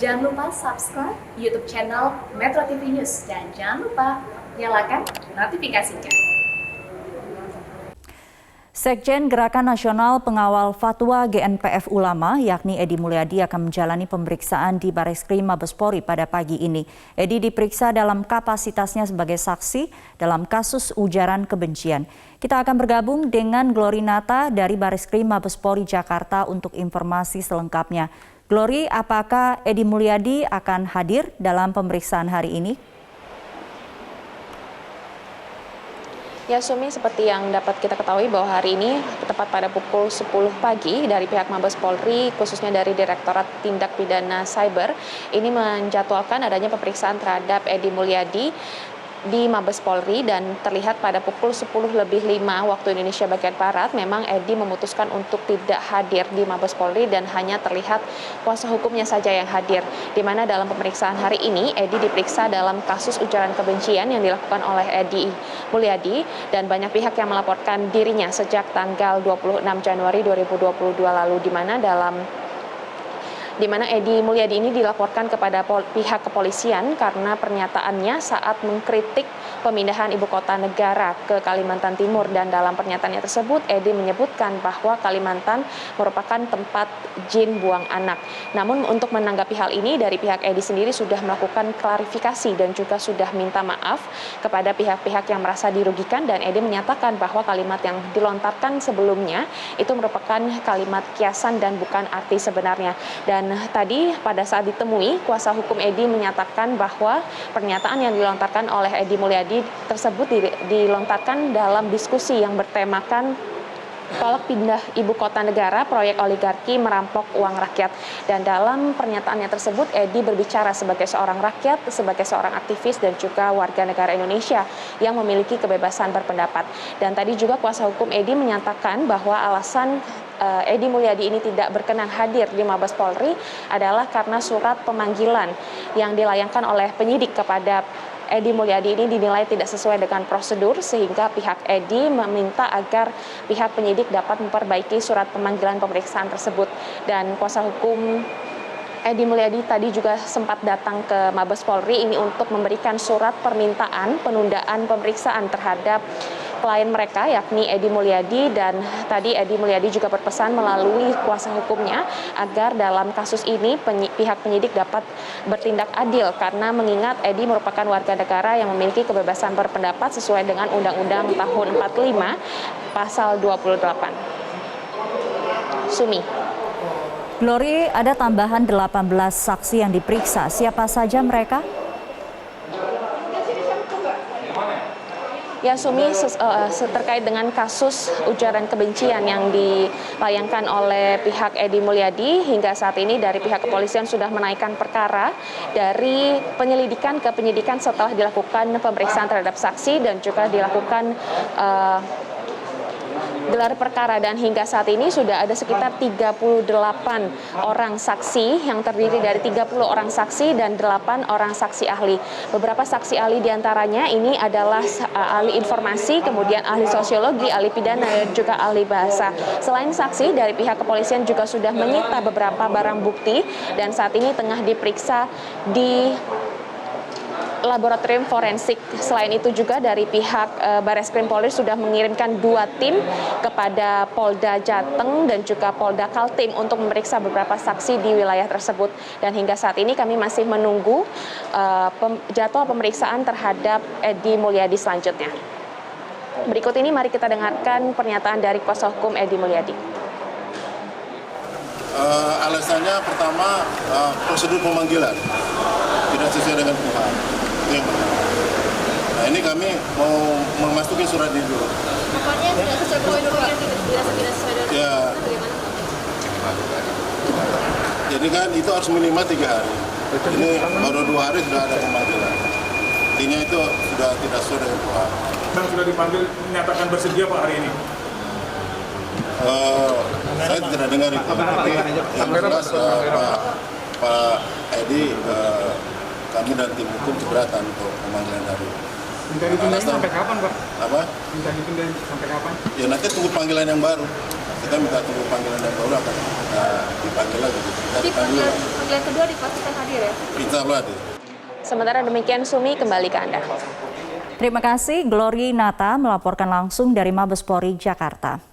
Jangan lupa subscribe YouTube channel Metro TV News dan jangan lupa nyalakan notifikasinya. Sekjen Gerakan Nasional Pengawal Fatwa GNPF Ulama, yakni Edi Mulyadi akan menjalani pemeriksaan di Bareskrim Mabespori pada pagi ini. Edi diperiksa dalam kapasitasnya sebagai saksi dalam kasus ujaran kebencian. Kita akan bergabung dengan Glory Nata dari Bareskrim Mabespori Jakarta untuk informasi selengkapnya. Glory, apakah Edi Mulyadi akan hadir dalam pemeriksaan hari ini? Ya, Sumi, seperti yang dapat kita ketahui bahwa hari ini tepat pada pukul 10 pagi dari pihak Mabes Polri, khususnya dari Direktorat Tindak Pidana Cyber, ini menjadwalkan adanya pemeriksaan terhadap Edi Mulyadi di Mabes Polri, dan terlihat pada pukul 10:05 waktu Indonesia bagian Barat memang Edi memutuskan untuk tidak hadir di Mabes Polri dan hanya terlihat kuasa hukumnya saja yang hadir, di mana dalam pemeriksaan hari ini Edi diperiksa dalam kasus ujaran kebencian yang dilakukan oleh Edi Mulyadi, dan banyak pihak yang melaporkan dirinya sejak tanggal 26 Januari 2022 lalu, di mana Edi Mulyadi ini dilaporkan kepada pihak kepolisian karena pernyataannya saat mengkritik pemindahan ibu kota negara ke Kalimantan Timur, dan dalam pernyataannya tersebut Edi menyebutkan bahwa Kalimantan merupakan tempat jin buang anak. Namun untuk menanggapi hal ini, dari pihak Edi sendiri sudah melakukan klarifikasi dan juga sudah minta maaf kepada pihak-pihak yang merasa dirugikan, dan Edi menyatakan bahwa kalimat yang dilontarkan sebelumnya itu merupakan kalimat kiasan dan bukan arti sebenarnya. Dan tadi pada saat ditemui, kuasa hukum Edi menyatakan bahwa pernyataan yang dilontarkan oleh Edi Mulyadi tersebut dilontarkan dalam diskusi yang bertemakan tolak pindah ibu kota negara, proyek oligarki merampok uang rakyat. Dan dalam pernyataannya tersebut, Edi berbicara sebagai seorang rakyat, sebagai seorang aktivis dan juga warga negara Indonesia yang memiliki kebebasan berpendapat. Dan tadi juga kuasa hukum Edi menyatakan bahwa alasan Edi Mulyadi ini tidak berkenan hadir di Mabes Polri adalah karena surat pemanggilan yang dilayangkan oleh penyidik kepada Edi Mulyadi ini dinilai tidak sesuai dengan prosedur, sehingga pihak Edi meminta agar pihak penyidik dapat memperbaiki surat pemanggilan pemeriksaan tersebut. Dan kuasa hukum Edi Mulyadi tadi juga sempat datang ke Mabes Polri ini untuk memberikan surat permintaan penundaan pemeriksaan terhadap klien mereka, yakni Edi Mulyadi, dan tadi Edi Mulyadi juga berpesan melalui kuasa hukumnya agar dalam kasus ini pihak penyidik dapat bertindak adil, karena mengingat Edi merupakan warga negara yang memiliki kebebasan berpendapat sesuai dengan Undang-Undang tahun 45 pasal 28. Sumi. Glory, ada tambahan 18 saksi yang diperiksa. Siapa saja mereka? Ya, Sumi, terkait dengan kasus ujaran kebencian yang dilayangkan oleh pihak Edi Mulyadi, hingga saat ini dari pihak kepolisian sudah menaikkan perkara dari penyelidikan ke penyidikan setelah dilakukan pemeriksaan terhadap saksi dan juga dilakukan gelar perkara, dan hingga saat ini sudah ada sekitar 38 orang saksi yang terdiri dari 30 orang saksi dan 8 orang saksi ahli. Beberapa saksi ahli diantaranya ini adalah ahli informasi, kemudian ahli sosiologi, ahli pidana, dan juga ahli bahasa. Selain saksi, dari pihak kepolisian juga sudah menyita beberapa barang bukti dan saat ini tengah diperiksa di laboratorium forensik. Selain itu juga dari pihak Bareskrim Polri sudah mengirimkan 2 tim kepada Polda Jateng dan juga Polda Kaltim untuk memeriksa beberapa saksi di wilayah tersebut. Dan hingga saat ini kami masih menunggu jadwal pemeriksaan terhadap Edi Mulyadi selanjutnya. Berikut ini mari kita dengarkan pernyataan dari kuasa hukum Edi Mulyadi. Alasannya pertama, prosedur pemanggilan tidak sesuai dengan Tuhan. Yang pertama. Nah, ini kami mau memasuki surat ini dulu. Pokoknya tidak sesuai prosedur, tidak sesuai dengan ya. Jadi kan itu harus minimal 3 hari. Ini baru 2 hari sudah ada pemanggilan. Artinya itu sudah tidak sesuai dengan Tuhan. Yang sudah dipanggil menyatakan bersedia Pak hari ini? Saya tidak dengar itu. Tapi yang jelas Pak Edi, kami dan tim hukum keberatan untuk pemanggilan hari ini. Minta ditunda sampai kapan, Pak? Apa? Minta ditunda sampai kapan? Ya nanti tunggu panggilan yang baru. Kita minta tunggu panggilan yang baru akan dipanggil lagi. Kita dipanggil. panggilan kedua dipastikan hadir ya? Insya Allah hadir. Sementara demikian, Sumi, kembali ke Anda. Terima kasih, Glory Nata melaporkan langsung dari Mabes Polri, Jakarta.